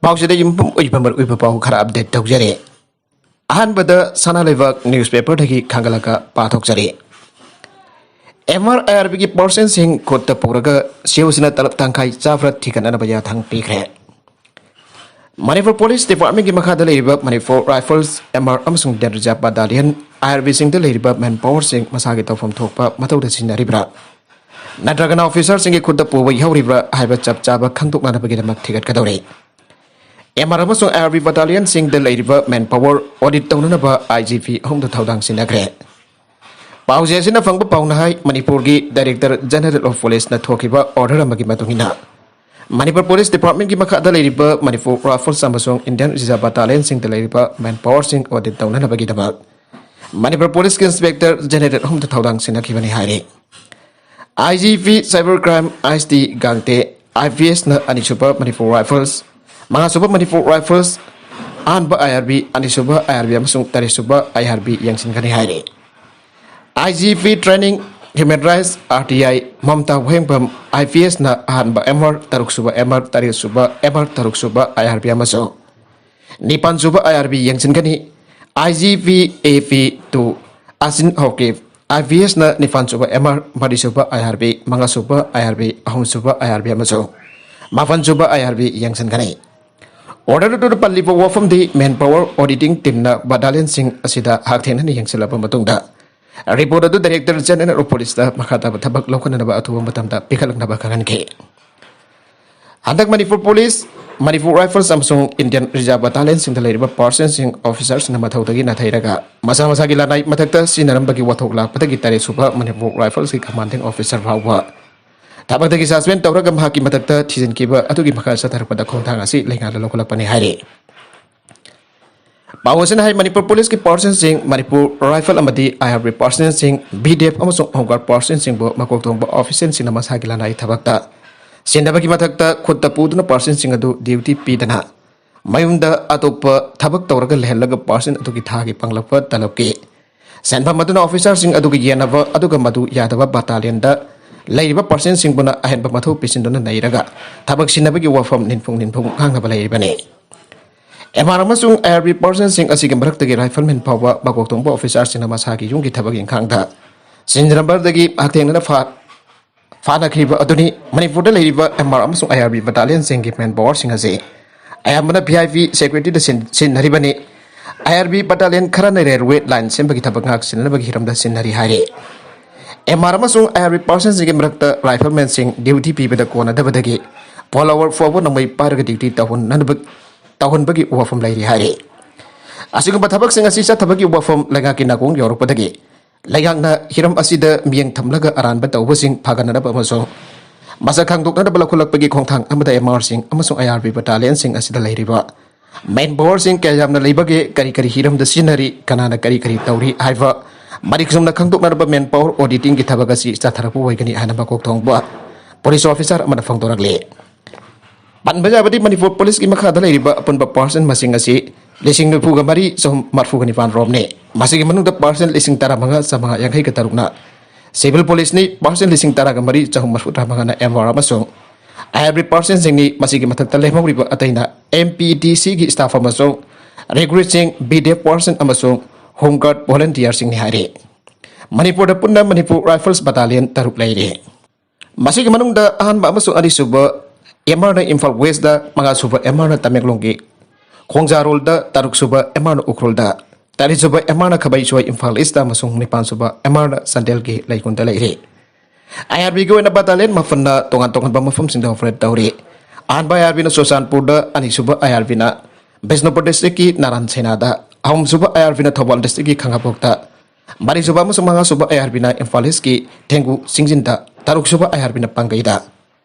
ꯄꯥꯎꯁꯤꯗ ꯌꯨꯝꯐꯝ ꯑꯣꯏꯕ ꯃꯔꯨꯑꯣꯏꯕ ꯄꯥꯎ ꯈꯔ ꯑꯞꯗꯦꯠ ꯇꯧꯖꯔꯤ꯫ ꯑꯍꯥꯟꯕꯗ ꯁꯅꯥꯂꯩꯕꯥꯛ ꯅ꯭ꯌꯨꯁꯄꯦꯄꯔꯗꯒꯤ ꯈꯪꯒꯠꯂꯒ ꯄꯥꯊꯣꯛꯆꯔꯤ꯫ MRIRBꯒꯤ ꯄꯥꯔꯁꯦꯟꯁꯤꯡ ꯈꯨꯠꯇ ꯄꯨꯔꯒ ꯁꯤꯑꯣꯁꯤꯅ ꯇꯂꯞ ꯇꯪꯈꯥꯏ ꯆꯥꯕ꯭ꯔ ꯊꯤꯒꯠꯅꯅꯕ ꯌꯥꯊꯪ ꯄꯤꯈ꯭ꯔꯦ꯫ ꯃꯅꯤꯄꯨꯔ ꯄꯨꯂꯤꯁ ꯗꯤꯄꯥꯔꯠꯃꯦꯟꯠꯀꯤ ꯃꯈꯥꯗ ꯂꯩꯔꯤꯕ ꯃꯅꯤꯄꯨꯔ ꯔꯥꯏꯐꯜꯁ, MR ꯑꯃꯁꯨꯡ ꯗꯦꯟ ꯔꯤꯖꯥꯔꯚ ꯕꯠꯇꯥꯂꯤꯌꯟ IRBꯁꯤꯡꯗ ꯂꯩꯔꯤꯕ ꯃꯦꯟ ꯄꯥꯋꯔꯁꯤꯡ ꯃꯁꯥꯒꯤ ꯇꯧꯐꯝ ꯊꯣꯛꯄ ꯃꯊꯧꯗ ꯁꯤꯖꯤꯟꯅꯔꯤꯕ꯭ꯔꯥ ꯅꯠꯇ꯭ꯔꯒꯅ ꯑꯣꯐꯤꯁꯥꯔꯁꯤꯡꯒꯤ ꯈꯨꯠꯇ ꯄꯨꯕ ꯌꯥꯎꯔꯤꯕ꯭ꯔꯥ ꯍꯥꯏꯕ ꯆꯞ ꯆꯥꯕ ꯈꯪꯗꯣꯛꯅꯅꯕꯒꯤꯗꯃꯛ ꯊꯤꯒꯠꯀꯗꯧꯔꯤ꯫ MR ꯑꯃꯁꯨꯡ IRB ꯕꯠꯇꯥꯂꯤꯌꯟꯁꯤꯡꯗ ꯂꯩꯔꯤꯕ ꯃꯦꯟ ꯄꯥꯋꯔ ꯑꯣꯗꯤꯠ ꯇꯧꯅꯅꯕ IGP ꯑꯍꯨꯝꯗ ꯊꯧꯗꯥꯡ ꯁꯤꯟꯅꯈ꯭ꯔꯦ꯫ ꯄꯥꯎꯖꯦ ꯑꯁꯤꯅ ꯐꯪꯕ ꯄꯥꯎꯅ ꯍꯥꯏ ꯃꯅꯤꯄꯨꯔꯒꯤ ꯗꯥꯏꯔꯦꯛꯇꯔ ꯖꯦꯅꯔꯦꯜ ꯑꯣꯐ ꯄꯨꯂꯤꯁꯅ ꯊꯣꯛꯈꯤꯕ ꯑꯣꯔꯗꯔ ꯑꯃꯒꯤ ꯃꯇꯨꯡ ꯏꯟꯅ ꯃꯅꯤꯄꯨꯔ ꯄꯨꯂꯤꯁ ꯗꯤꯄꯥꯔꯠꯃꯦꯟꯠꯀꯤ ꯃꯈꯥꯗ ꯂꯩꯔꯤꯕ ꯃꯅꯤꯄꯨꯔ ꯔꯥꯏꯐꯜꯁ ꯑꯃꯁꯨꯡ ꯏꯟꯗꯤꯌꯟ ꯔꯤꯖꯥꯔꯚ ꯕꯠꯇꯥꯂꯤꯌꯟꯁꯤꯡꯗ ꯂꯩꯔꯤꯕ ꯃꯦꯟ ꯄꯥꯋꯔꯁꯤꯡ ꯑꯣꯗꯤꯠ ꯇꯧꯅꯅꯕꯒꯤꯗꯃꯛ ꯃꯅꯤꯄꯨꯔ ꯄꯨꯂꯤꯁꯀꯤ ꯏꯟꯁꯄꯦꯛꯇꯔ ꯖꯦꯅꯔꯦꯜ ꯑꯍꯨꯝꯗ ꯊꯧꯗꯥꯡ ꯁꯤꯟꯅꯈꯤꯕꯅꯤ ꯍꯥꯏꯔꯤ꯫ IGP ꯁꯥꯏꯕꯔ ꯀ꯭ꯔꯥꯏꯝ IST ꯒꯥꯡꯇꯦ, IPSꯅ ꯑꯅꯤꯁꯨꯕ ꯃꯅꯤꯄꯨꯔ ꯔꯥꯏꯐꯜꯁ, ꯃꯉꯥꯁꯨꯕ ꯃꯅꯤꯄꯨꯔ ꯔꯥꯏꯐꯜꯁ, ꯑꯍꯥꯟꯕ IRB, ꯑꯅꯤꯁꯨꯕ IRB ꯑꯃꯁꯨꯡ ꯇꯔꯦꯠꯁꯨꯕ IRB ꯌꯦꯡꯁꯤꯟꯒꯅꯤ ꯍꯥꯏꯔꯤ꯫ IGP training human rights RTI Mamta ꯋꯥꯍꯦꯡꯕꯝ, IPSꯅ ꯑꯍꯥꯟꯕ MR, ꯇꯔꯨꯛꯁꯨꯕ MR, ꯇꯔꯦꯠꯁꯨꯕ MR, ꯇꯔꯨꯛꯁꯨꯕ IRB ꯑꯃꯁꯨꯡ ꯅꯤꯄꯥꯟꯁꯨꯕ IRB ꯌꯦꯡꯁꯤꯟꯒꯅꯤ꯫ IGP AP2 ꯑꯁꯤꯟ ꯍꯧꯀꯤꯞ, IPSꯅ ꯅꯤꯄꯥꯟꯁꯨꯕ MR, ꯃꯔꯤꯁꯨꯕ IRB, ꯃꯉꯥꯁꯨꯕ IRB, ꯑꯍꯨꯝꯁꯨꯕ IRB ꯑꯃꯁꯨꯡ ꯃꯥꯄꯟꯁꯨꯕ IRB ꯌꯦꯡꯁꯤꯟꯒꯅꯤ꯫ ꯑꯣꯔꯗꯔ ꯑꯗꯨꯗ ꯄꯜꯂꯤꯕ ꯋꯥꯐꯝꯗꯤ ꯃꯦꯟ ꯄꯥꯋꯔ ꯑꯣꯗꯤꯇꯤꯡ ꯇꯤꯝꯅ ꯕꯠꯇꯥꯂꯤꯌꯟꯁꯤꯡ ꯑꯁꯤꯗ ꯍꯛꯊꯦꯡꯅꯅ ꯌꯦꯡꯁꯤꯜꯂꯕ ꯃꯇꯨꯡꯗ ꯔꯤꯄꯣꯔꯠ ꯑꯗꯨ ꯗꯥꯏꯔꯦꯛꯇꯔ ꯖꯦꯅꯔꯦꯜ ꯑꯣꯐ ꯄꯨꯂꯤꯁꯇ ꯃꯈꯥ ꯇꯥꯕ ꯊꯕꯛ ꯂꯧꯈꯠꯅꯅꯕ ꯑꯊꯨꯕ ꯃꯇꯝꯗ ꯄꯤꯈꯠꯂꯛꯅꯕ ꯈꯪꯍꯟꯈꯤ꯫ ꯍꯟꯗꯛ ꯃꯅꯤꯄꯨꯔ ꯄꯨꯂꯤꯁ, ꯃꯅꯤꯄꯨꯔ ꯔꯥꯏꯐꯜꯁ ꯑꯃꯁꯨꯡ ꯏꯟꯗꯤꯌꯟ ꯔꯤꯖꯥꯔꯚ ꯕꯠꯇꯥꯂꯤꯌꯟꯁꯤꯡꯗ ꯂꯩꯔꯤꯕ ꯄꯥꯔꯁꯟꯁꯤꯡ ꯑꯣꯐꯤꯁꯥꯔꯁꯤꯡꯅ ꯃꯊꯧꯗꯒꯤ ꯅꯥꯊꯩꯔꯒ ꯃꯁꯥ ꯃꯁꯥꯒꯤ ꯂꯅꯥꯏ ꯃꯊꯛꯇ ꯁꯤꯖꯤꯟꯅꯔꯝꯕꯒꯤ ꯋꯥꯊꯣꯛ ꯂꯥꯛꯄꯗꯒꯤ ꯇꯔꯦꯠꯁꯨꯕ ꯃꯅꯤꯄꯨꯔ ꯔꯥꯏꯐꯜꯁꯀꯤ ꯀꯃꯥꯟꯗꯤꯡ ꯑꯣꯐꯤꯁꯥꯔ ꯐꯥꯎꯕ ꯊꯕꯛꯇꯒꯤ ꯁꯁꯄꯦꯟ ꯇꯧꯔꯒ ꯃꯍꯥꯛꯀꯤ ꯃꯊꯛꯇ ꯊꯤꯖꯤꯟꯈꯤꯕ ꯑꯗꯨꯒꯤ ꯃꯈꯥ ꯆꯠꯊꯔꯛꯄꯗ ꯈꯣꯡꯊꯥꯡ ꯑꯁꯤ ꯂꯩꯉꯥꯛꯅ ꯂꯧꯈꯠꯂꯛꯄꯅꯤ ꯍꯥꯏꯔꯤ꯫ ꯄꯥꯎ ꯑꯁꯤꯅ ꯍꯥꯏ ꯃꯅꯤꯄꯨꯔ ꯄꯨꯂꯤꯁꯀꯤ ꯄꯥꯔꯁꯟꯁꯤꯡ, ꯃꯅꯤꯄꯨꯔ ꯔꯥꯏꯐꯜ ꯑꯃꯗꯤ IRB ꯄꯥꯔꯁꯟꯁꯤꯡ, BDF ꯑꯃꯁꯨꯡ ꯍꯣꯝꯒꯥꯔꯗ ꯄꯥꯔꯁꯟꯁꯤꯡꯕꯨ ꯃꯀꯣꯛ ꯊꯣꯡꯕ ꯑꯣꯐꯤꯁꯤꯌꯦꯜꯁꯤꯡꯅ ꯃꯁꯥꯒꯤ ꯂꯅꯥꯏ ꯊꯕꯛꯇ ꯁꯤꯟꯅꯕꯒꯤ ꯃꯊꯛꯇ ꯈꯨꯠꯇ ꯄꯨꯗꯨꯅ ꯄꯥꯔꯁꯟꯁꯤꯡ ꯑꯗꯨ ꯗ꯭ꯌꯨꯇꯤ ꯄꯤꯗꯅ ꯃꯌꯨꯝꯗ ꯑꯇꯣꯞꯄ ꯊꯕꯛ ꯇꯧꯔꯒ ꯂꯩꯍꯜꯂꯒ ꯄꯥꯔꯁꯟ ꯑꯗꯨꯒꯤ ꯊꯥꯒꯤ ꯐꯪꯂꯛꯄ ꯇꯂꯕꯀꯤ ꯁꯦꯟꯐꯝ ꯑꯗꯨꯅ ꯑꯣꯐꯤꯁꯥꯔꯁꯤꯡ ꯑꯗꯨꯒ ꯌꯦꯟꯅꯕ ꯑꯗꯨꯒ ꯃꯗꯨ ꯌꯥꯗꯕ ꯕꯠꯇꯥꯂꯤꯌꯟꯗ ꯂꯩꯔꯤꯕ ꯄꯥꯔꯁꯟꯁꯤꯡꯕꯨꯅ ꯑꯍꯦꯟꯕ ꯃꯊꯧ ꯄꯤꯁꯤꯟꯗꯨꯅ ꯅꯩꯔꯒ ꯊꯕꯛ ꯁꯤꯟꯅꯕꯒꯤ ꯋꯥꯐꯝ ꯅꯤꯟꯐꯨꯡ ꯉꯥꯡꯅꯕ ꯂꯩꯔꯤꯕꯅꯤ꯫ MR ꯑꯃꯁꯨꯡ IRB ꯄꯥꯔꯁꯟꯁꯤꯡ ꯑꯁꯤꯒꯤ ꯃꯔꯛꯇꯒꯤ ꯔꯥꯏꯐꯜꯃꯦꯟ ꯐꯥꯎꯕ ꯃꯀꯣꯛ ꯊꯣꯡꯕ ꯑꯣꯐꯤꯁꯥꯔꯁꯤꯡꯅ ꯃꯁꯥꯒꯤ ꯌꯨꯝꯒꯤ ꯊꯕꯛ ꯏꯪꯈꯥꯡꯗ ꯁꯤꯟꯅꯔꯝꯕꯗꯒꯤ ꯍꯛꯊꯦꯡꯅꯅ ꯐꯥꯅꯈꯤꯕ ꯑꯗꯨꯅꯤ꯫ ꯃꯅꯤꯄꯨꯔꯗ ꯂꯩꯔꯤꯕ MR ꯑꯃꯁꯨꯡ IRB ꯕꯠꯇꯥꯂꯤꯌꯟꯁꯤꯡꯒꯤ ꯃꯦꯟ ꯄꯥꯋꯔꯁꯤꯡ ꯑꯁꯤ ꯑꯌꯥꯝꯕꯅ VIP ꯁꯦꯀ꯭ꯌꯨꯔꯤꯇꯤꯗ ꯁꯤꯟꯅꯔꯤꯕꯅꯤ꯫ IRB ꯕꯠꯇꯥꯂꯤꯌꯟ ꯈꯔꯅ ꯔꯦꯜꯋꯦ ꯂꯥꯏꯟ ꯁꯦꯝꯕꯒꯤ ꯊꯕꯛ ꯉꯥꯛ ꯁꯤꯟꯅꯅꯕꯒꯤ ꯍꯤꯔꯝꯗ ꯁꯤꯟꯅꯔꯤ ꯍꯥꯏꯔꯤ꯫ MR ꯑꯃꯁꯨꯡ IRB ꯄꯥꯔꯁꯟꯁꯤꯡꯒꯤ ꯃꯔꯛꯇ ꯔꯥꯏꯐꯜꯃꯦꯟꯁꯤꯡ ꯗ꯭ꯌꯨꯇꯤ ꯄꯤꯕꯗ ꯀꯣꯟꯅꯗꯕꯗꯒꯤ ꯐꯣꯂꯣꯋꯔ ꯐꯥꯎꯕ ꯅꯣꯡꯃꯩ ꯄꯥꯏꯔꯒ ꯗ꯭ꯌꯨꯇꯤ ꯇꯧꯍꯟꯕꯒꯤ ꯋꯥꯐꯝ ꯂꯩꯔꯤ ꯍꯥꯏꯔꯤ꯫ ꯑꯁꯤꯒꯨꯝꯕ ꯊꯕꯛꯁꯤꯡ ꯑꯁꯤ ꯆꯠꯊꯕꯒꯤ ꯋꯥꯐꯝ ꯂꯩꯉꯥꯛꯀꯤ ꯅꯥꯀꯣꯡ ꯌꯧꯔꯛꯄꯗꯒꯤ ꯂꯩꯉꯥꯛꯅ ꯍꯤꯔꯝ ꯑꯁꯤꯗ ꯃꯤꯠꯌꯦꯡ ꯊꯝꯂꯒ ꯑꯔꯥꯟꯕ ꯇꯧꯕꯁꯤꯡ ꯐꯒꯠꯅꯅꯕ ꯑꯃꯁꯨꯡ ꯃꯁꯛ ꯈꯪꯗꯣꯛꯅꯅꯕ ꯂꯧꯈꯠꯂꯛꯄꯒꯤ ꯈꯣꯡꯊꯥꯡ ꯑꯃꯗ MRꯁꯤꯡ ꯑꯃꯁꯨꯡ IRB ꯕꯠꯇꯥꯂꯤꯌꯟꯁꯤꯡ ꯑꯁꯤꯗ ꯂꯩꯔꯤꯕ ꯃꯦꯟ ꯄꯥꯋꯔꯁꯤꯡ ꯀꯌꯥ ꯌꯥꯝꯅ ꯂꯩꯕꯒꯦ, ꯀꯔꯤ ꯍꯤꯔꯝꯗ ꯁꯤꯖꯤꯟꯅꯔꯤ, ꯀꯅꯥꯅ ꯀꯔꯤ ꯇꯧꯔꯤ ꯍꯥꯏꯕ ꯃꯔꯤꯛ ꯆꯨꯝꯅ ꯈꯪꯗꯣꯛꯅꯔꯕ ꯃꯦꯟ ꯄꯥꯋꯔ ꯑꯣꯗꯤꯇꯤꯡꯒꯤ ꯊꯕꯛ ꯑꯁꯤ ꯆꯠꯊꯔꯛꯄ ꯑꯣꯏꯒꯅꯤ ꯍꯥꯏꯅ ꯃꯀꯣꯛ ꯊꯣꯡꯕ ꯄꯨꯂꯤꯁ ꯑꯣꯐꯤꯁꯥꯔ ꯑꯃꯅ ꯐꯣꯡꯗꯣꯔꯛꯂꯤ꯫ ꯄꯟꯕ ꯌꯥꯕꯗꯤ ꯃꯅꯤꯄꯨꯔ ꯄꯨꯂꯤꯁꯀꯤ ꯃꯈꯥꯗ ꯂꯩꯔꯤꯕ ꯑꯄꯨꯟꯕ ꯄꯥꯔꯁꯟ ꯃꯁꯤꯡ ꯑꯁꯤ 94,339 ꯔꯣꯝꯅꯤ꯫ ꯃꯁꯤꯒꯤ ꯃꯅꯨꯡꯗ ꯄꯥꯔꯁꯟ 15,983ꯅ ꯁꯤꯚꯤꯜ ꯄꯨꯂꯤꯁꯅꯤ, ꯄꯥꯔꯁꯟ 13,335ꯅ MR ꯑꯃꯁꯨꯡ IRB ꯄꯥꯔꯁꯟꯁꯤꯡꯅꯤ꯫ ꯃꯁꯤꯒꯤ ꯃꯊꯛꯇ ꯂꯦꯝꯍꯧꯔꯤꯕ ꯑꯇꯩꯅ MPDCꯒꯤ ꯁ꯭ꯇꯥꯐ ꯑꯃꯁꯨꯡ ꯔꯤꯀ꯭ꯔꯨꯏꯠꯁꯤꯡ, BDF ꯄꯥꯔꯁꯟ ꯑꯃꯁꯨꯡ ꯍꯣꯝꯒꯥꯔꯗ ꯚꯣꯂꯟꯇꯤꯌꯔꯁꯤꯡꯅꯤ ꯍꯥꯏꯔꯤ꯫ ꯃꯅꯤꯄꯨꯔꯗ ꯄꯨꯟꯅ ꯃꯅꯤꯄꯨꯔ ꯔꯥꯏꯐꯜꯁ ꯕꯠꯇꯥꯂꯤꯌꯟ 6 ꯂꯩꯔꯤ꯫ ꯃꯁꯤꯒꯤ ꯃꯅꯨꯡꯗ ꯑꯍꯥꯟꯕ ꯑꯃꯁꯨꯡ ꯑꯅꯤꯁꯨꯕ MRꯅ ꯏꯝꯐꯥꯜ ꯋꯦꯁꯇ, ꯃꯉꯥꯁꯨꯕ MRꯅ ꯇꯃꯦꯡꯂꯣꯡꯒꯤ ꯈꯣꯡꯖꯥꯔꯣꯜꯗ, ꯇꯔꯨꯛꯁꯨꯕ MRꯅ ꯎꯈ꯭ꯔꯨꯜꯗ, ꯇꯔꯦꯠꯁꯨꯕ MRꯅ ꯈꯥꯕꯩꯁꯣꯏ ꯏꯝꯐꯥꯜ ꯏꯁꯇ ꯑꯃꯁꯨꯡ ꯅꯤꯄꯥꯟꯁꯨꯕ MRꯅ ꯆꯥꯟꯗꯦꯜꯒꯤ ꯂꯩꯀꯨꯟꯗ ꯂꯩꯔꯤ꯫ IRBꯒꯤ ꯑꯣꯏꯅ ꯕꯠꯇꯥꯂꯤꯌꯟ 7ꯅ ꯇꯣꯉꯥꯟ ꯇꯣꯉꯥꯟꯕ ꯃꯐꯝꯁꯤꯡꯗ ꯑꯣꯄꯔꯦꯠ ꯇꯧꯔꯤ꯫ ꯑꯍꯥꯟꯕ IRBꯅ ꯆꯨꯔꯆꯥꯟꯄꯨꯔꯗ, ꯑꯅꯤꯁꯨꯕ IRBꯅ ꯕꯤꯁꯅꯨꯄꯨꯔ ꯗꯤꯁꯇ꯭ꯔꯤꯛꯀꯤ ꯅꯥꯔꯥꯟ ꯁꯦꯅꯥꯗ, ꯑꯍꯨꯝꯁꯨꯕ IRBꯅ ꯊꯧꯕꯥꯜ ꯗꯤꯁꯇ꯭ꯔꯤꯛꯀꯤ ꯈꯥꯡꯉꯕꯣꯛꯇ, ꯃꯔꯤꯁꯨꯕ ꯑꯃꯁꯨꯡ ꯃꯉꯥꯁꯨꯕ IRBꯅ ꯏꯝꯐꯥꯜ ꯏꯁꯀꯤ ꯊꯦꯡꯒꯨ ꯆꯤꯡꯖꯤꯟꯗ, ꯇꯔꯨꯛꯁꯨꯕ IRBꯅ ꯄꯥꯡꯒꯩꯗ,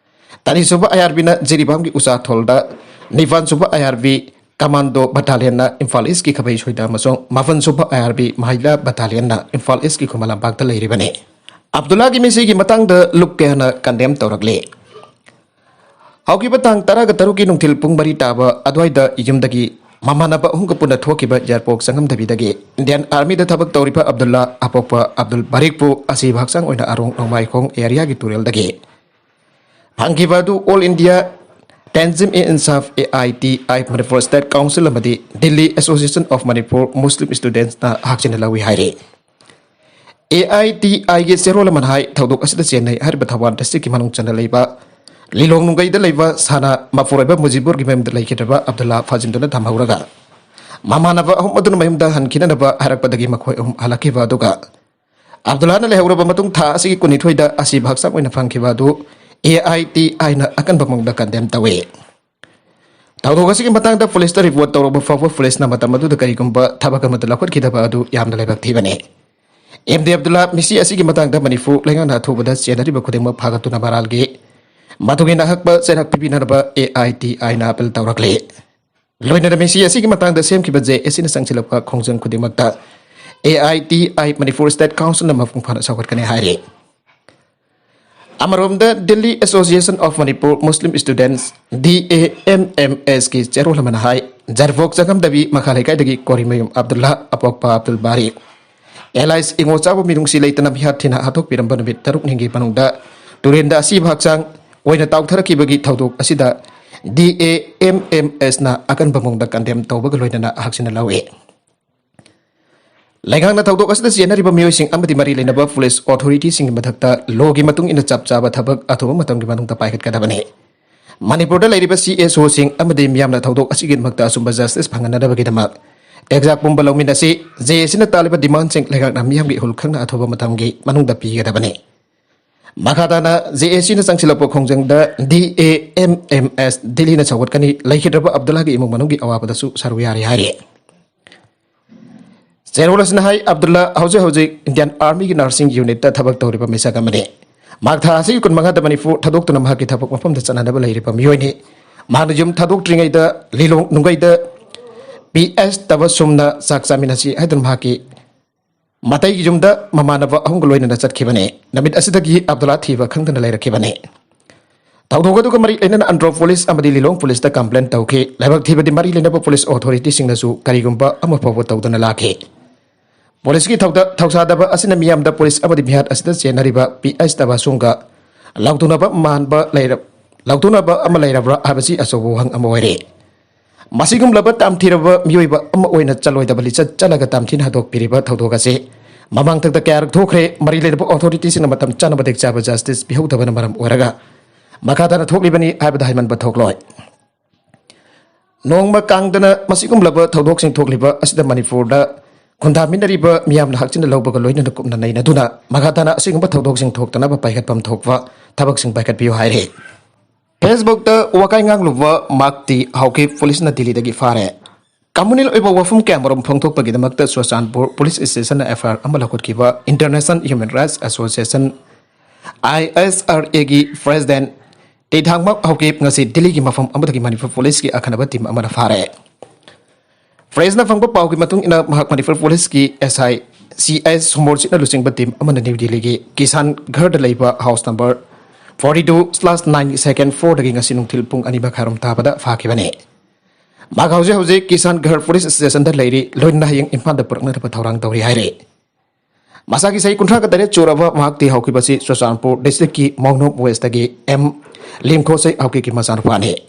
ꯇꯔꯦꯠꯁꯨꯕ IRBꯅ ꯖꯤꯔꯤꯕꯥꯝꯒꯤ ꯎꯆꯥꯊꯣꯜꯗ, ꯅꯤꯄꯥꯟꯁꯨꯕ IRB ꯀꯃꯥꯟꯗꯣ ꯕꯠꯇꯥꯂꯤꯌꯟꯅ ꯏꯝꯐꯥꯜ ꯏꯁꯀꯤ ꯈꯥꯕꯩꯁꯣꯏꯗ ꯑꯃꯁꯨꯡ ꯃꯥꯄꯟꯁꯨꯕ IRB ꯃꯍꯤꯂꯥ ꯕꯠꯇꯥꯂꯤꯌꯟꯅ ꯏꯝꯐꯥꯜ ꯏꯁꯀꯤ ꯈꯨꯃꯟ ꯂꯝꯄꯥꯛꯇ ꯂꯩꯔꯤꯕꯅꯤ꯫ ꯑꯕꯗꯨꯜꯂꯥꯒꯤ ꯃꯤꯁꯤꯒꯤ ꯃꯇꯥꯡꯗ ꯂꯨꯞ ꯀꯌꯥꯅ ꯀꯟꯗꯦꯝ ꯇꯧꯔꯛꯂꯤ꯫ ꯍꯧꯈꯤꯕ ꯇꯥꯡ 13ꯒꯤ ꯅꯨꯡꯊꯤꯜ ꯄꯨꯡ 4 ꯇꯥꯕ ꯑꯗꯨꯋꯥꯏꯗ ꯌꯨꯝꯗꯒꯤ ꯃꯃꯥꯟꯅꯕ ꯑꯍꯨꯝꯒ ꯄꯨꯟꯅ ꯊꯣꯛꯈꯤꯕ ꯌꯥꯔꯄꯣꯛ ꯆꯪꯉꯝꯗꯕꯤꯗꯒꯤ ꯏꯟꯗꯤꯌꯟ ꯑꯥꯔꯃꯤꯗ ꯊꯕꯛ ꯇꯧꯔꯤꯕ ꯑꯕꯗꯨꯜꯂꯥ ꯑꯄꯣꯛꯄ ꯑꯕꯗꯨꯜ ꯕꯥꯔꯤꯛꯄꯨ ꯑꯁꯤꯕ ꯍꯛꯆꯥꯡ ꯑꯣꯏꯅ ꯑꯔꯣꯡ ꯅꯣꯡꯃꯥꯏꯈꯣꯡ ꯑꯦꯔꯤꯌꯥꯒꯤ ꯇꯨꯔꯦꯜꯗꯒꯤ ꯐꯪꯈꯤꯕ ꯑꯗꯨ all India Tanzim e Insaf AITI Manipur State Council amadi Delhi Association of Manipur Muslim Students na hakchina lawi haire. AITI ge serol man hai thodok asida chenai harba Thawar district ki manung chana leiba Lilong nungai da leiba sana mafuraiba Mujibur gi mem da laikidaba Abdullah Fazinduna thamhauraga Mamanaba ahum adun mayum da hankinanaba harakpadagi makhoi halakiba duga Abdullah na lehuraba matung tha asigi kunithoida asi bhaksam oina phangkiba du AITI na akan bamang da kandem tawe Tawdo kasi matang da police ta report tawro ba fawa police na matamadu da kari kumba thabaka matala khot khidaba adu yamna lebak thibane MD Abdullah misi asigi matang da manifu lenga na thubada chenari ba khudema phagatuna baralge Matugi na hakba senak pipina ba AITI na apel tawrakle Loina da misi asigi matang da sem kibaje esina sangchilapa khongjang khudimakta AITI Manipur State Council na mafung phana sawat kane haire Amarom da Delhi Association of Manipur Muslim Students DAMMS ki cerul manahai jarvok jagam dabi makhalai kai dagi korimayum Abdullah apokpa Abdul Bari Elias ingo chabu mirung si leitana bihat thina hatok piramba nabit taruk ningi panungda turenda si bhaksang oina tawtharaki bagi thaudok asida DAMMS na akan bamongda kandem tawbaga loina haksina lawe Laigang na tawdok asida siyanari ba miyoy sing amati mari lainaba police authority sing mathakta logi matung ina chap chaba thabak athuba matam gi manung ta paikat kadabane Manipur da lairiba CSO sing amati miyam na tawdok asigin makta sumba justice phangana da bagi damak exact pumba lawmin da si JSC na taliba demand sing laigang na miyam gi hulkhang na athuba matam gi manung da pi kadabane Makata na JSC na sangsilapo khongjang da DAMMS Delhi na chawat kani laikhidraba Abdullah gi imong manung gi awaba da su sarwiyari hari Zerolas na hai Abdullah hauze Indian Army ki nursing unit ta thabak tawriba mesa kamane magtha asi kun manga da Manipur thadok tuna mahaki thabak mafam da chana da lairiba miyoy ni magna jum thadok tringai da lilong nungai da PS tabasumna saksaminasi haidun mahaki matai ki jum da mamanaba ahung loina da chatkibane namit asidagi Abdullah thiba khangdana lairakibane Tawdoga duga mari lena andro police amadi lilong police da complaint tawke laibak thiba di mari lena police authority singna su karigumba amapawo tawdana lakhe Police ki thawsa da ba asina miyam da police amadi bihat asida chenariba PS da ba sunga lautuna ba man ba laira lautuna ba ama laira bra habasi asobo hang amoire masigum laba tam thiraba miyoy ba ama oina chaloi da bali chalaga tam thin hadok piriba thawdoga se mamang tak da kar thokre mari lena authority singna matam chana ba dek chaba justice bihau da bana maram oraga makadana thoklibani habda haiman ba thokloi nongma kangdana masigum laba thawdok sing thokliba asida Manipur da Kunda minariba miyam na hakchina lawbaga loina kumna naina duna magatana asingba tawdok sing thoktana ba paikat pam thokwa thabak sing paikat biyo haire Facebook ta wakai ngang luwa makti hauke police na Delhi dagi fare Communal oiba wafum kamarom phongthok pagi damakta Susanpur Police Station na FR amala khotkiba International Human Rights Association ISRA gi President Teithangmak hauke ngasi Delhi gi mafam amadagi Manipur Police ki akhanaba team amana fare Phrase na fangba pau ki matung ina mahak Manipur Police ki SI CS Humorchit na lusing batim amana New Delhi gi Kisan Ghar da leiba house number 42/9 second 4 dagi ngasinung thilpung ani bakharum tabada phakibane mag hauze Kisan Ghar Police Station da leiri loina hayeng impan da purna da thawrang tawri haire Masaki sai kuntra ka dare choraba mahak ti hauki basi Susanpur district ki Maungnom West dagi M Limkho sai hauki ki masan pane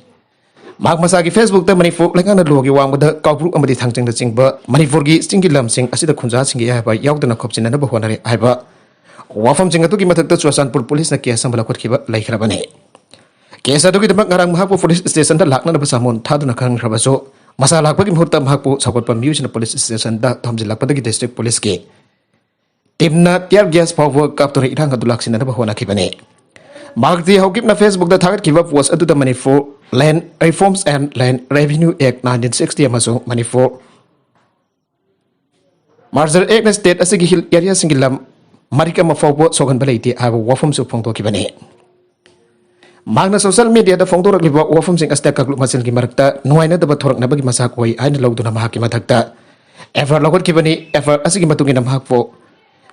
Mag masagi Facebook ta Manipur lengan na logi wang da kaupru amadi thangjang da chingba Manipur gi singi lam sing asida khunja singi ya ba yaudana khopchina na ba honare aiba wafam singa tu ki mathak ta Susanpur police na kiya sambala khotkiba laikhra bane kesa tu ki damak ngarang mahapur police station da lakna na ba samun thaduna khang khra baso masa lakpa ki muhurta mahapur sakot pa musin police station da thamjil lakpa da ki district police ke timna tear gas power kap to irang ka dulak sina na ba hona ki bane Magti hokip na Facebook da thagat kiba post atu da Manipur Land Reforms and Land Revenue Act 1960 amasung Manipur Merger Act na state asigi hill area singilam marika mafawbo sogan balaiti aba wafum su phongto kibane Magna social media da phongto rakliba wafum sing asta kaklu masil ki marakta nuaina da bathorak na bagi masak koi aina lawduna mahaki mathakta ever logot kibani ever asigi matungina mahakpo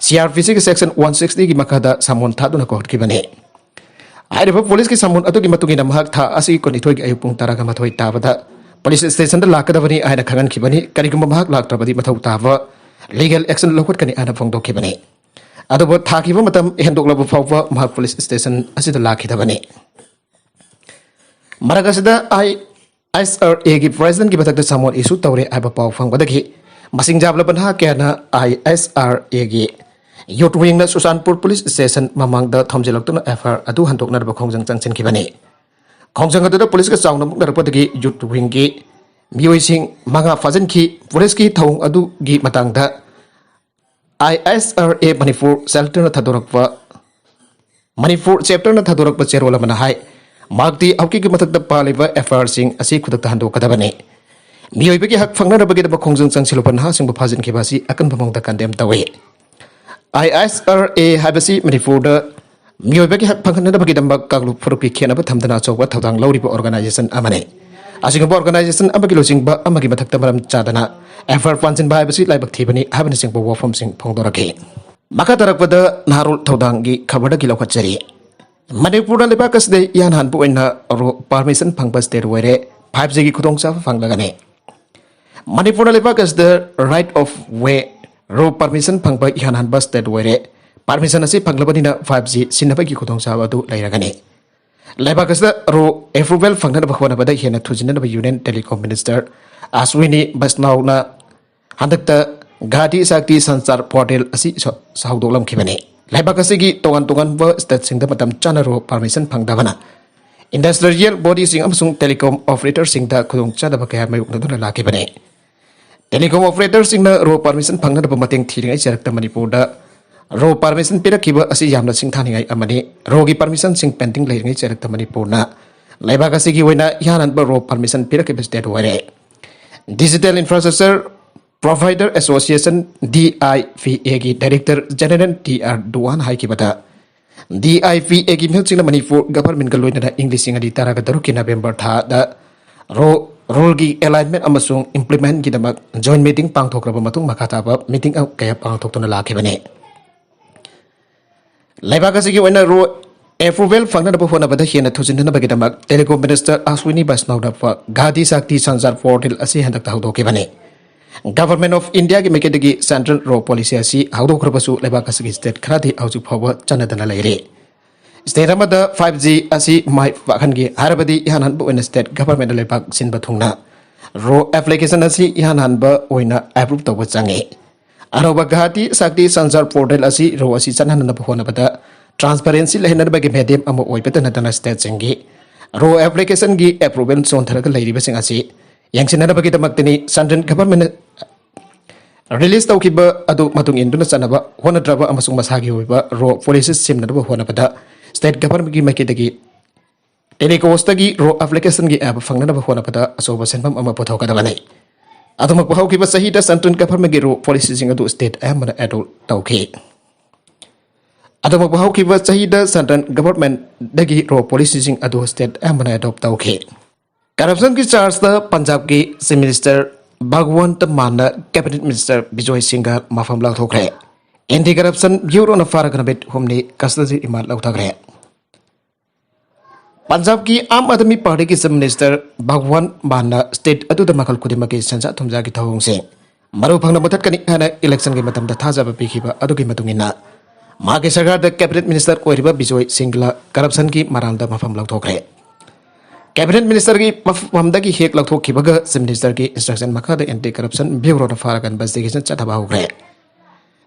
CRPC ki section 160 ki makada samon thaduna ko kibane Airiba police ki samun atu ki matungina mahak tha asi ko nithoi ki ayupung taraga mathoi tabada police station da lakadabani aina khangan kibani karigum mahak laktrabadi mathau taba legal action lokot kani ana phongdo kibani adubo thakiba matam hendok labu fawwa mahak police station asida lakhidabani Maragasiда ISRA की president की बतक समोर issue तौरे आइब पाव फंगबदगी मसिंग जाबलबन हा केना ISRA की youth wing Sushanpur police station ममांग द थमजिलक्तुना FR अदु हंतोकनरब खोंजंग चंगसिनखिबनी खोंजंग अदुदा पुलिस का चाउना मुकनरपदगी यूथ विंग की मियोइसिंग मंगा फाजनखी पुलिस की थौंग अदु की मतंगदा ISRA मणिपुर सेल्टर थदोरकवा मणिपुर चैप्टर न थदोरकवा चेरोल अमना हाय मागती औकी की मथक पालिबा FR सिंग असी खुदक हंदोकदबने मियोइबगी हक फंगनरबगी दब खोंजंग चंगसिलुपन हा सिंग फाजनखिबासी अकन बमंग द कंडेम तवे ISRA हाबसी मणिपुर द मियोइबगी हक फंगनरबगी दम कागलु फुरुकी खेनब थमदना चौबा थौदांग लौरिबा ऑर्गेनाइजेशन अमने असिंगबा ऑर्गेनाइजेशन अमगी लोचिंगबा अमगी मथक मरम चादना FR पांचिनबा हाबसी लाइबक थीबनी हाबन सिंग वफम सिंग फोंदोरके मखा तरकपद नारुल थौदांगी खबरदगी लौखचरी मणिपुर लेबाक असदे यान हानबु ओइना रो परमिशन फंगबा स्टेट वरे 5G की खुदोंगचा फंगलगने मणिपुर लेबाक असदे राइट ऑफ वे रो परमिशन फंगबा यान हानबा स्टेट वरे परमिशन असी फंगलबनिना 5G सिनबगी खुदोंचा अदु लैरगने लेबाक असदे रो एप्रूवल फंगना बखवनबदा हेना थुजिनबा यूनियन टेलीकॉम मिनिस्टर अश्विनी वैष्णवना हंदकता घाटी शक्ति संचार पोर्टल असी साउदोलमखिबने लेबाक असिगी तोगान तोगान स्टेट सिंग मतम चानरो परमिशन फंगदबना इंडस्ट्रियल बॉडी सिंग अमसुंग टेलीकॉम ऑपरेटर सिंग दा खुदोंग चादबा कया मयुकनदुना लाखिबने टेलीकॉम ऑपरेटर सिंग रो परमिशन फंगनब मतेंग थीरिंगाई चरकता मणिपुर दा रो परमिशन पिरकिबा असी यामना सिंगथानिंगाई अमने रोगी परमिशन सिंग पेंडिंग लेरिंगाई चरकता मणिपुर ना लेबाक असिगी वइना याननबा रो परमिशन पिरकिबा स्टेट वरे digital infrastructure provider association DIPA की डायरेक्टर जनरल TR दुआन हाई की बता DIPA की म्यूजिक मणिपुर गवर्नमेंट का लोइना इंग्लिश सिंगली तारा का दरुकी नवंबर था द रोल की अलाइनमेंट अमसुंग इंप्लीमेंट की दमक जॉइंट मीटिंग पांगथोक्रब मतुंग मखाताबा मीटिंग कया पांगथोक्तुना लाखिबने लेबाक असिगी ओइना रो एप्रूवल फंगनब होनबदा हेना थुजिननबगी दमक टेलीकॉम मिनिस्टर अश्विनी वैष्णवना गादी शक्ति संचार पोर्टल असी हंदक हौदोकिबने गवर्नमेंट ऑफ इंडिया की मेकेदगी सेंट्रल रो पॉलिसी असी हौदोख्रबसु लेबाक असगी स्टेट खरादी हौजिक फावबा चनदना लेरे स्टेट अमदा 5G असी माइ पाखनगी हारबदी इहाननब ओइना स्टेट गवर्नमेंट लेबाक सिनबा थुंगना रो एप्लीकेशन असी इहाननब ओइना अप्रूव तौबा चंगे अनोबा घाटी शक्ति संचार पोर्टल असी रो असी चनहननब होनबदा ट्रांसपेरेंसी लेहनबगी मेडियम अम ओइबता नदना स्टेट सिंगी रो एप्लीकेशन की अप्रूवल सोनथरग लेरिबसिंग असी यंगसिननबगी दमक्तनी सेंट्रल गवर्नमेंट रिलीज तौखिबा अदु मतुंग इंदुना चनबा होनद्रबा अमसुंग मसागी होइबा रो पॉलिसी सिमनबा होनबदा स्टेट गवर्नमेंट की मेकेदगी टेलीकॉस्टगी रो एप्लीकेशन की ऐप फंगनबा होनबदा असोबा सेनबम अमा पोथौकदबने अदुमक बहौखिबा सहीदा सेंट्रल गवर्नमेंट की रो पॉलिसी सिंग अदु स्टेट अमना एडोल तौखि अदुमक बहौखिबा सहीदा सेंट्रल गवर्नमेंट दगी रो पॉलिसी सिंग अदु स्टेट अमना एडोप तौखि करप्शन की चार्ज द पंजाब की chief minister Bhagwant Mann cabinet minister Bijay Singh मफम लौथोख्रे एंटी करप्शन ब्यूरो न फारगनबेट हमने कस्टडी इमाल लौथाख्रे पंजाब की आम आदमी पार्टी की चीफ मिनिस्टर भगवंत मान स्टेट अदुद मखल खुदिमकी संसा थुमजा की थौंग से मरु फंगना मुथतकनी हाना इलेक्शन की मतम थाजब पीखिबा अदुगी मतुंगिना मागे सरकार द कैबिनेट मिनिस्टर ओइरिबा बिजय सिंह करप्शन की मरांदा मफम लौथोख्रे कैबिनेट मिनिस्टर की मफमदगी हेक लौथोखिबग चीफ मिनिस्टर की इंस्ट्रक्शन मखाद एंटी करप्शन ब्यूरो न फारगन इन्वेस्टिगेशन चथबा होग्रे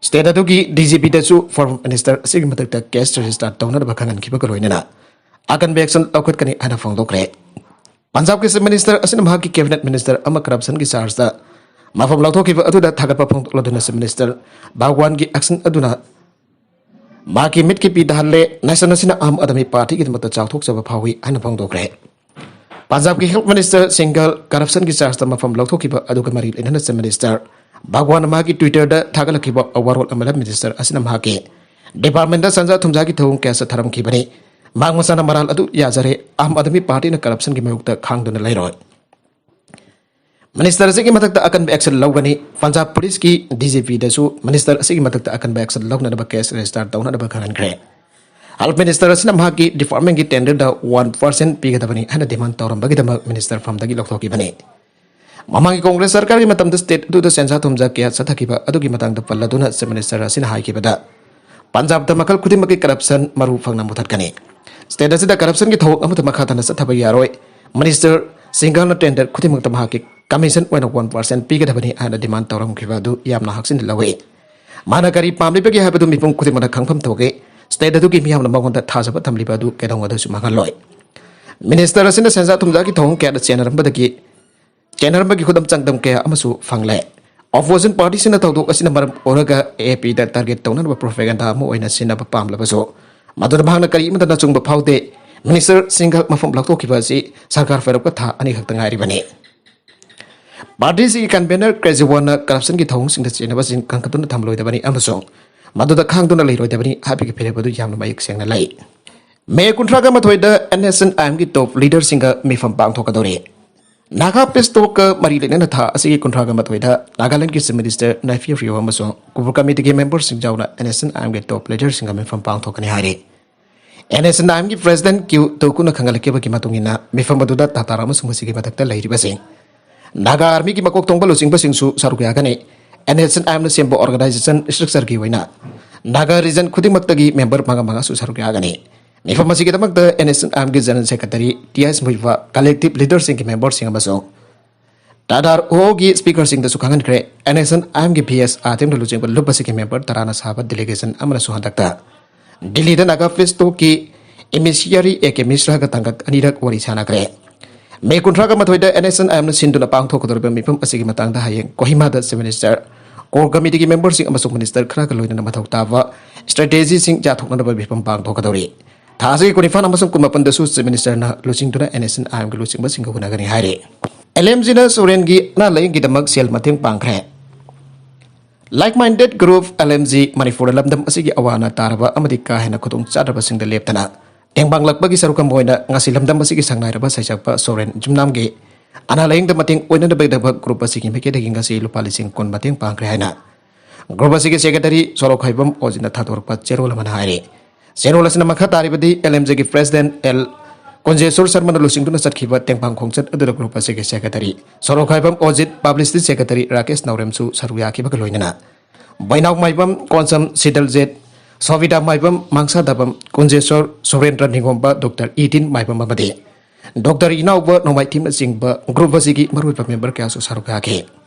स्टेट अदुगी DGP दसु फॉर्म मिनिस्टर सिग मतक केस रजिस्टर तौनर बखंगन खिबग लोइनना अकन एक्शन लौखतकनी आना फोंदोक्रे पंजाब के चीफ मिनिस्टर असिन महाकी कैबिनेट मिनिस्टर अम करप्शन की चार्ज दा मफम लौथोखिब अदुदा थागतपा फोंदोक्लदुना चीफ मिनिस्टर भगवान की एक्शन अदुना माकी मिट की पीदहले नेशनल असिना आम आदमी पार्टी की मत चाउथोकचब फावी आना फोंदोक्रे पंजाब की हेल्थ मिनिस्टर सिंगल करप्शन की चार्ज मफम लौथोखिब अदुगा मरी लेनना चीफ मिनिस्टर भगवान माकी ट्विटर दा थागलखिब ओवरऑल अमला मिनिस्टर असिना माकी डिपार्टमेंट दा संजा थुमजा की थौं केस थरमखिबनी मांग मसाना मराल अदु याजरे आम आदमी पार्टी न करप्शन की मयुक्ता खांगदुना लेरोय मिनिस्टर से की मतक अकन एक्शन लौगनी पंजाब पुलिस की DGP दसु मिनिस्टर से की मतक अकन एक्शन लौगना केस रजिस्टर तौना खननख्रे हेल्थ मिनिस्टर असिना महाकी डिपार्टमेंट की टेंडर दा 1% पीगदबनी हना डिमांड तौरमबगीदमक मिनिस्टर फर्मदगी लौथोखिबनी ममांगी कांग्रेस सरकार की मतम स्टेट अदुदा सेंसा थुमजा के सथखिबा अदुगी मतंग पल्लदुना चीफ मिनिस्टर असिना हाइखिबदा पंजाब दा मखल खुदिमकी करप्शन मरु फंगना मुथतकनी स्टेट असिदा करप्शन की थौक अमत मखातना सथबा यारोय Minister single tender kutimuk tamhaki commission when 1% pigadabani and a demand toram kivadu yamna haksin lawe. Mana kari pamli bagi habatu mipung kutimana kangpam toge state du kimi yamna magonda thasaba tamli badu kedong wadu sumagaloi. Minister asina sensa tumjaki thong kya channel badaki channel bagi khudam changdam kya amasu fangle. Opposition party sina tawduk asina maram oraga AP da target tawna ba propaganda mo oina sina ba pamla baso. Madura bhangna kari imata na chungba phaude Minister single mafam lakto kibasi sarkar ferap ka tha ani khak tangari bane. Party si convener crazy one corruption ki thong sing da chena ba sing kankatun thamloi da bani amasong maduda khangduna leiroi da bani happy ki phere badu yamna mayik sengna lai. May kuntraga mathoida NSN am ki top leader singa mifam pang thokadore. Naga Pestok Marie Lenatha, a sea contraga matweda, Nagaland gets the minister, Nafi Rio Amazon, Kubu committee members in Jauna, NSN am get top leaders in from Pang Tokani. NSN am give President Q Tokuna Kangalakeva Kimatungina, Mifamaduda Tataramus Musiki Matakta Lady Basing. Naga Army Kimakok Tomba losing Basing Su Sarukagane, NSN am the symbol organization structure Giwina. Naga reason Kudimatagi member Mangamanga Su Sarukagane. Informasi kita mak the NSN am General Secretary TS Muiva collective leaders in members in Amazon. Tadar Ogi speakers in the Sukangan Kre NSN am PS atim the losing Lupasiki member Tarana Sabat delegation Amana Suhandakta. Delhi the Naga Festoki emissary Eke Misra Katanga Anirak Warisana Kre. May Kuntraga Matoida NSN am the Sinduna Pang Tokotorba Mipum Asikimatanga Hayeng Kohima the minister. Core committee members in Amazon Minister Krakaloin and Matotava strategy sing Jatok Bipum Pang Tokadori. Thasi kunifan amasung kumapan desu minister na losing tuna NSN am ke losing basing ko nagani hari. LMG na sorengi na laing kita sel mating pangkre. Like-minded group LMG Manipur lamdam asigi awana taraba amadika hena kutung chadra basing de leptana. Tengbang lakbagi sarukam boina ngasi lamdam asigi sangnai raba saisakpa soren jumnamge. Ana laing da mating oina da bagdaba group asigi meke dagi ngasi lupalising kon mating pangkre hena. Group asigi secretary sorok haibam ojina thatorpa cherol mana hari. Serolasna makhatari badi LMG ki president L Konjesur Sharma losing tuna satkiba tengpang khongchat adura group ase ke secretary Sorokaibam Ojit publicity secretary Rakesh Nauremsu Saruyaki bakaloinana Bainauk maibam konsam Sidal Jet Sovita maibam Mangsa dabam Konjesur Surendra Ningomba Dr. Itin maibam babadi Dr. Inauba nomai team singba group basiki marui member kasu Saruyaki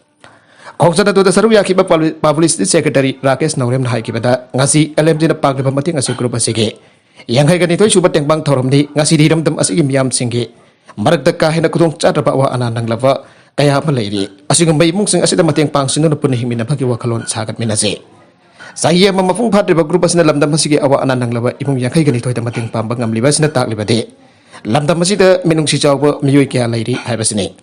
Khongchat adu Saruyaki ba publicity secretary Rakesh Naurem haikibada ngasi LMG na pagliba mati ngasi group asige Yangai gani toy subat tengpang thorom di ngasi diram dam asigi miam singge marak da ka hena kudong chadra ba wa anang lava kaya malairi asigam bai mung sing asida mateng pang sinu na punhi mina phagi wa khalon sagat minase sahiya mamafung phadre ba group asina lamdam asigi awa anang lava imung yangai gani toy da mateng pang bangam liba sina tak liba de lamdam asida minung si chawba miyoi kya lairi haibasine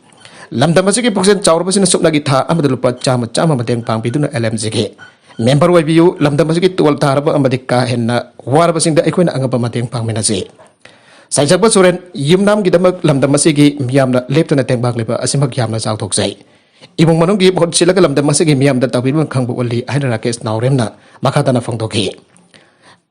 lamdam asigi puksen chawra basina supna gi tha amada lupa chama mateng pang biduna LMG ke member YBU lamdam asigi tuwal taraba amadika henna warba singda ikoina angapa mateng pang minase saijakba soren yimnam gidamak lamdam asigi miyamna leptana tengbak leba asimak yamna chawthok sai ibung manung gi bhot silaga lamdam asigi miyamda tawbim khangbu oli aina Rakesh Nauremna makhatana phongtokhi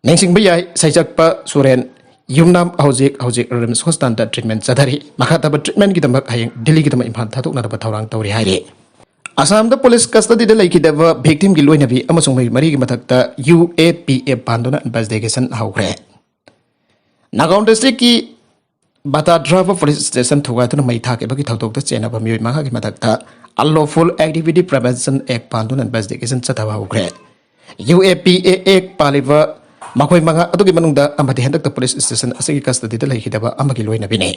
nengsing bayai saijakpa soren yumnam hojik rems hostan da treatment chadari makhataba treatment gidamak hayeng Delhi gidamak imhan thatok na thawrang tawri haire Assam the police custody de laikidava victim gi loinabi amasung mari gi mathakta UAPA pandona investigation haukre Nagaon district ki Batadra police station thuga tuna mai thake bagi thawtok ta chena ba mioi maha gi mathakta unlawful activity prevention act pandona investigation chatawa haukre UAPA act paliva makoi manga atugi manungda amati hendak police station asigi custody de laikidava amagi loinabi ne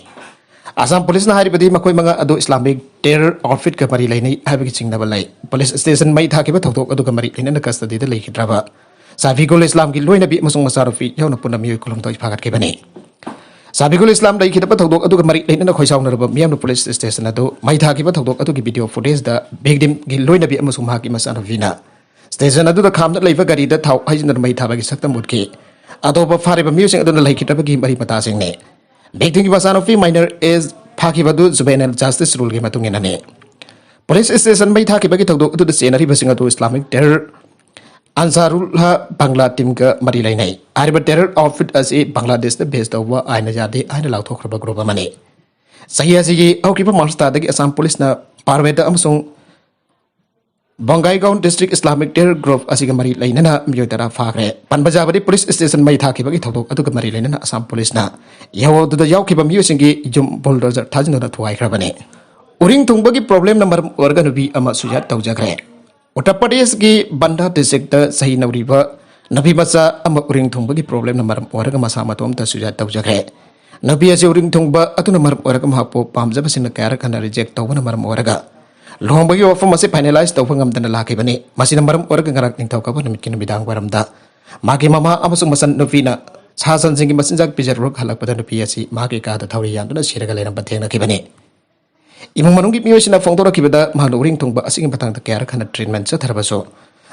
Assam police na haribadi makoi manga adu Islamic terror outfit ka mari lainai habigi chingna balai police station mai thakiba thawtok adu ka mari lainana custody de laikhidraba Sabigul Islam ki loina bi masung masarufi yauna punna miyoi kulum toy phagat ke bani Sabigul Islam dai khidaba thawtok adu ka mari lainana khoisauna raba miyam police station adu mai thakiba thawtok adu ki video footage da victim ki loina bi masung mahaki masarufi na station adu da khamna leiba gari da thaw haijin mai thabagi saktam mutki ado ba fariba music adu laikhidraba gi mari mata singne Victim ki Basanofi minor is Pakibadu Juvenile Justice Rule ki matungin ane. Police station mai tha ki bagi thokdok adu senari basing adu Islamic terror Ansarullah Bangla team ka mari lainai. Ariba terror outfit as a Bangladesh the based over aina jadi aina lauthokraba group amane. Sahiya sigi aukiba malsta dagi Assam police na parweda amsung Bongaigaon District Islamic Terror Group asiga mari lainana miyoi tara faakre panbajabadi police station mai thakibagi thodok aduga mari lainana Assam police na yawo duda yaukiba miyosingi jum bulldozer thajinona thuai khrabane uring thungbagi problem number orga nubi ama sujat tawjagre Uttar Pradesh gi Banda district da sahi nawriba nabi macha ama uring thungbagi problem number orga masa matom ta sujat tawjagre nabi ase uring thungba atuna mar orga mahapo pamjaba sinna kayar kana reject tawbana mar orga Lohong bagi wafam masih finalize tau pengam dan laki bani masih nomor orang ngarak ning tau kapan mikin bidang baram da magi mama amasung masan novina sahasan singi masin jak pijar rok halak pada novi asi magi ka ta thauri yan na sira galena bateng na kibani imong manung gi miosina fongtora kibada mahalo ring tungba asing batang ta kayar kana treatment sa tharbaso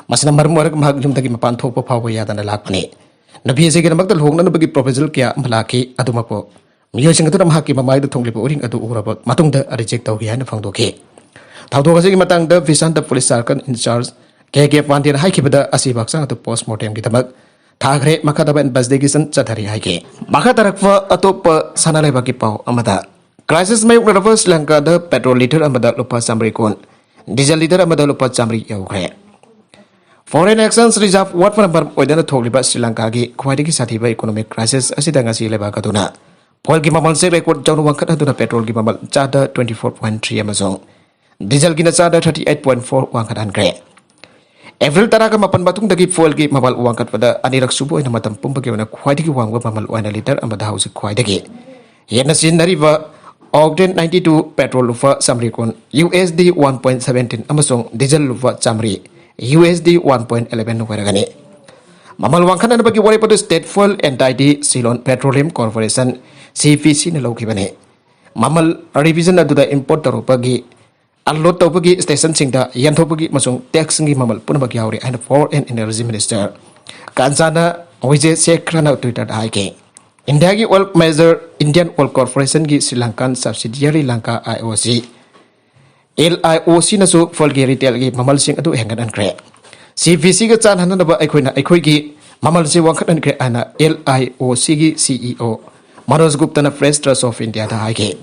masih nomor orang mahag jum tagi mapan thok pa phawa ya dan lakni novi asi gi namak ta lohong na bagi proposal kya malaki adumapo miosing tu namah ki mamai da thonglipo uring adu urabak matung da reject tau hian fangdoke Taudo kasi matang the Visanta Police Sergeant in charge KK Pantir hai kibada asi baksang to postmortem kitabak thagre makadaba investigation chathari hai ke makatarakwa atop sanale baki pau amada crisis may ukna Sri Lanka the petrol liter amada lupa samri kon diesel liter amada lupa samri yaukre Foreign Exchange Reserve what for number oidana thogliba Sri Lanka gi khwaidagi sathiba economic crisis asida ngasi leba kaduna Pol gi mamal se record jawnu wangkat aduna petrol gi mamal chada 24.3 amazon Diesel gina sada 38.4 wangkat angkre. April taraga mapan batung dagi fuel gi mabal wangkat pada anirak subo ina matam pum bagaimana kuai dagi wangwa mamal wana liter amada hausi kuai dagi. Yana sin nariva Octane 92 petrol lufa samri kon USD 1.17 amasong diesel lufa samri USD 1.11 nukaragani. Mamal wangkat na bagi wari pada State Fuel Entity Ceylon Petroleum Corporation CPC na laukibani. Mamal revision na duda import taru bagi Alot tau bagi station singda yan tau bagi masung tax ngi mamal pun bagi auri and Power and Energy Minister kansana wije sekrana Twitter hai ke India gi oil major Indian Oil Corporation gi Sri Lankan subsidiary Lanka IOC LIOC na su folgi retail gi mamal sing adu hengan an kre CVC ga chan hanan ba aikoi gi mamal se wangkhat an kre ana LIOC gi CEO Manoj Gupta na Fresh Trust of India da hai ke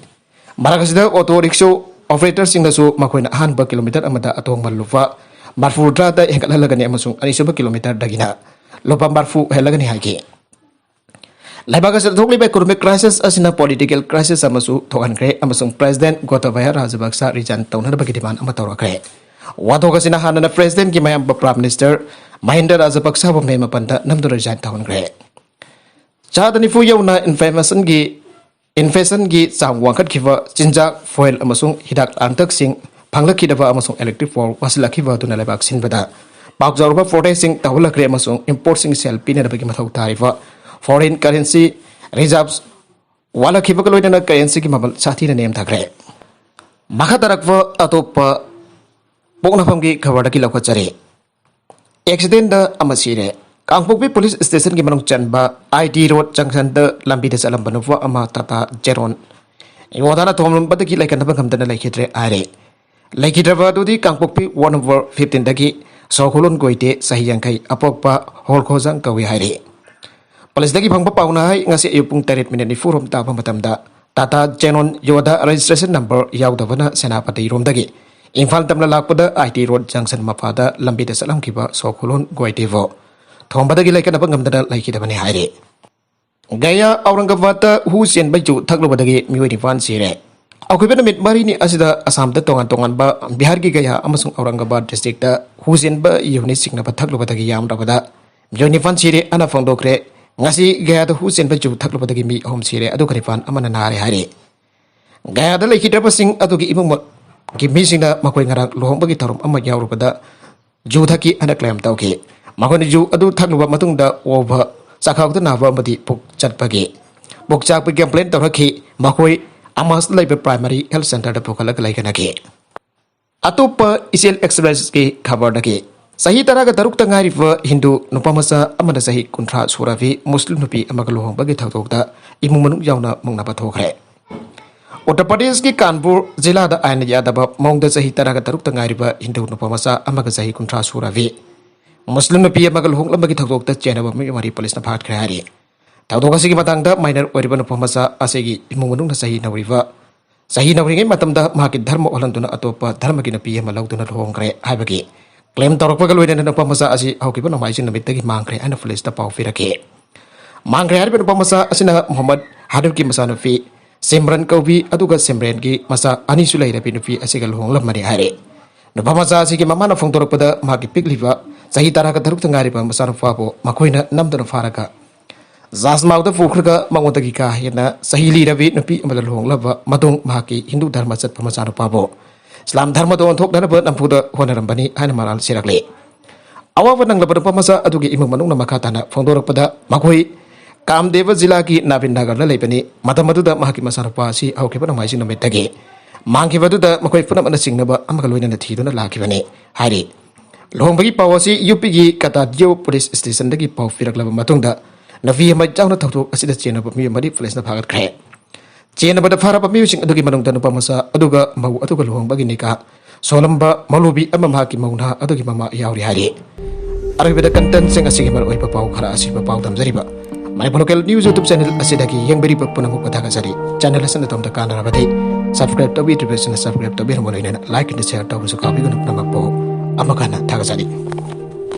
Marakasida auto rickshaw Operator sing nasu makoina hanba kilometer amada atong malufa marfu drada hengkat halagani amasung anisuba kilometer dagina lopa marfu halagani hagi Laibaga sa thokli ba economic crisis asina political crisis amasu thokan kre amasung president Gotabaya Rajapaksa resign tawna bagi diman amatora kre wato kasina hanana president ki mayam prime minister Mahinda Rajapaksa bo mema panda namdo resign tawon kre chadani fu yauna Inflation gi sang wangkat kiva cinjak foil amasung hidak antak sing panglaki daba amasung electric for wasilaki va tuna lebak sin bada pak jarba forte sing tawla kre amasung import sing sel pina daba gi mathau tarifa foreign currency reserves wala kiva kaloi na currency gi mabal sathi na nem thakre makha tarakwa atopa pokna famgi khabar ki lokha chare accident da amasire Kangpokpi Police Station ki manung chanba ID Road Junction de lambi de salam banwa ama tata Jeron. Iwadana thomlum badaki like na bangam dana like hitre are. Like hitraba dudi Kangpokpi 1/15 dagi sokolon goite sahiyangkai apokpa hol khojang kawi haire. Police dagi bangpa pauna hai ngasi ayupung 3 minute ni furom ta matamda tata Jeron yoda registration number yaudavana senapati rom dagi. Infal tamla lakpada ID Road Junction mafada lambi de salam kiba sokolon goite vo. Thombada gi laikan apang ngamdana laiki da bani haire Gaya Aurangabad hu sen baju thaklo badagi miwi fan sire Akuibena mit mari ni asida Assam da tongan ba Bihar gi Gaya amasung Aurangabad district da hu sen ba yuni singna ba thaklo badagi yam rabada miwi fan sire ana fangdokre ngasi Gaya da hu sen baju thaklo badagi mi hom sire adu kanifan amana nare haire Gaya da laiki da sing adu gi imung gi mi singna makoi ngarang lohong bagi tarum amma yaw rabada juthaki ana claim tauke Makoni ju adu thakluba matungda over sakhawta nawa madi puk chatpagi puk chakpi complaint tawrakhi makoi amas laiba primary health center da pukhalak laikanaki atupa isel express ki khabar daki sahi taraga taruk tangari wa hindu nupamasa amada sahi kuntra suravi muslim nupi amagalohong bagi thakdokda imung manung yauna mungna pathokre Uttar Pradesh ki Kanpur jila da aina yadaba mongda sahi taraga taruk tangari wa hindu nupamasa amaga sahi kuntra suravi Muslim na piya magal hong lambagi thakdok ta chena ba mari police na phat khari thakdok asigi matang da minor oriba na phamasa asigi imungunung na sahi nawri ngai matam da mahaki dharma olantuna atopa dharma ki na piya malauduna hong kre haibagi claim tawrapga loina nupa macha asi haukiba nomaising namitagi mangkre ana police ta pau firake mangkre harba nupa macha asina Muhammad Hadib ki macha nufi Simran Kaubi aduga Simran ki macha ani sulai rapi nufi asiga luhonglam mari hare nupa macha asigi mamana phongtorapda magi pikliba sahi tara ka tharuk tangari ba macha nufa bo makoina namdana faraka Zasmauda Fukrga Mangotagi ka hena sahili rabi nupi amadal honglaba madong mahaki Hindu dharma chat pamasano pabo Islam dharma do onthok dana ber nampuda honarambani hana maral sirakle awa nang labada pamasa adugi imam manung namakatana phongdorakpada makoi Kamdeva jila ki Nabinnagar la leipani matamaduda mahaki masarpa si haukiba namaising namitagi mangkibadu makoi punam ana singnaba amagaloina na thiduna lakibani hari lohongbagi pawasi UP gi kata dio police station dagi paw firaklaba matungda Navi mai jauh nak tahu asida cina pemiu mari polis na pagar kre. Cina pada para pemiu sing adugi manung tanu pamasa aduga mau aduga luang bagi nikah. Solamba malubi ama mahaki mauna adugi mama yauri hari. Arif beda konten sing asing mar oi papau khara asih papau tam jariba. Mai local news YouTube channel asida ki yang beri papuna mu pada kasari. Channel asan tam ta kana rabati. Subscribe tabi tribesan subscribe tabi mo like and share tabu suka bi guna nama po. Amakana tagasari.